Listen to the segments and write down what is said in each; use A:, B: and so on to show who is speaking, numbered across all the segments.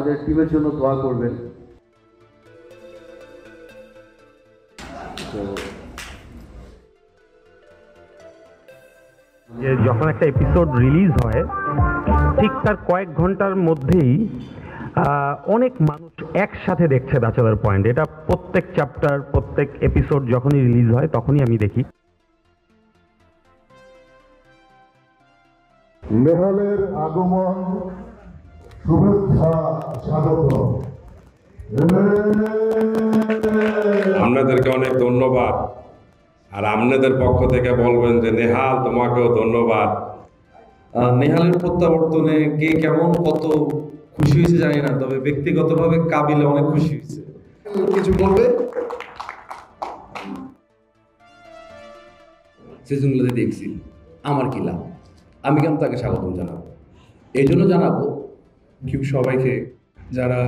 A: আমাদের টিমের জন্য দোয়া করবেন।
B: যে যখন একটা এপিসোড রিলিজ হয় ঠিক তার কয়েক ঘন্টার মধ্যেই অনেক মানুষ একসাথে দেখছে ব্যাচেলার পয়েন্ট। এটা প্রত্যেক চ্যাপ্টার প্রত্যেক এপিসোড যখনই রিলিজ হয় তখনই আমি দেখি।
C: নেহালের আগমন, শুভেচ্ছা, স্বাগত।
D: আপনাদেরকে অনেক ধন্যবাদ, আর আপনাদের পক্ষ থেকে বলবেন যে নেহাল তোমাকেও ধন্যবাদ।
E: নেহালের প্রত্যাবর্তনে কে কেমন কত খুশি হয়েছে জানি না, তবে ব্যক্তিগতভাবে কাবিলে অনেক খুশি হয়েছে।
F: কিছু বলবে?
G: সিজনগুলোতে দেখছি, আমার কি লাভ, আমি কেন তাকে স্বাগতম জানাবো? এই জন্য জানাবো
H: সবাইকে যারা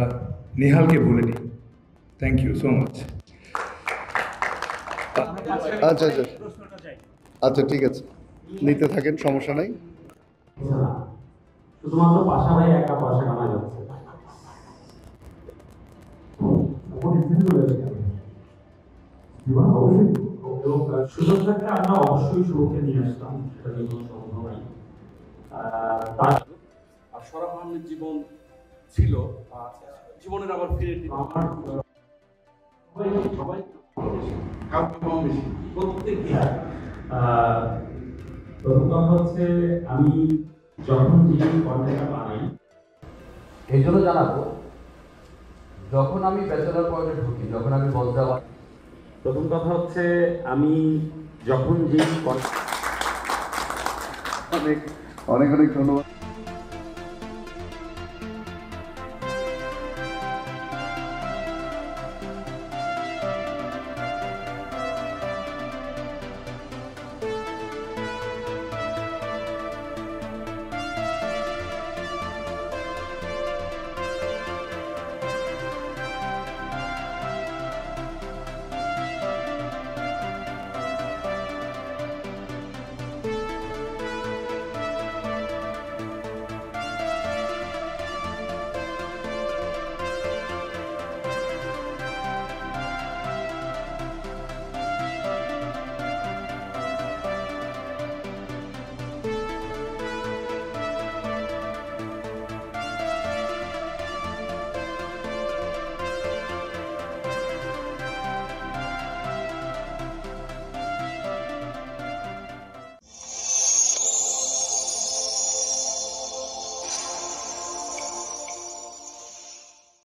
H: নেহালকে ভুলেনি, থ্যাংক ইউ সো মাচ।
F: আচ্ছা আচ্ছা আচ্ছা, ঠিক আছে, নিতে থাকেন, সমস্যা নাই।
I: শুধুমাত্র পাশা ভাই একা পয়সা কামাই যাচ্ছে। সুযোগ থাকলে আমরা অবশ্যই শুভকে নিয়ে আসতাম, সেটা নিয়ে কোনো সন্দেহ নাই।
J: আর সরাফ আহমেদ জীবন ছিল, জীবনের আবার ফিরে আমার সবাই
I: প্রত্যেকে প্রথম কথা হচ্ছে আমি যখন যে কন্টেন্টটা বানাই,
A: এই জন্য জানাবো যখন আমি ব্যাচেলার পয়েন্টে ঢুকি, যখন আমি বলতে
I: প্রথম কথা হচ্ছে আমি যখন যে
F: অনেক অনেক অনেক ধন্যবাদ।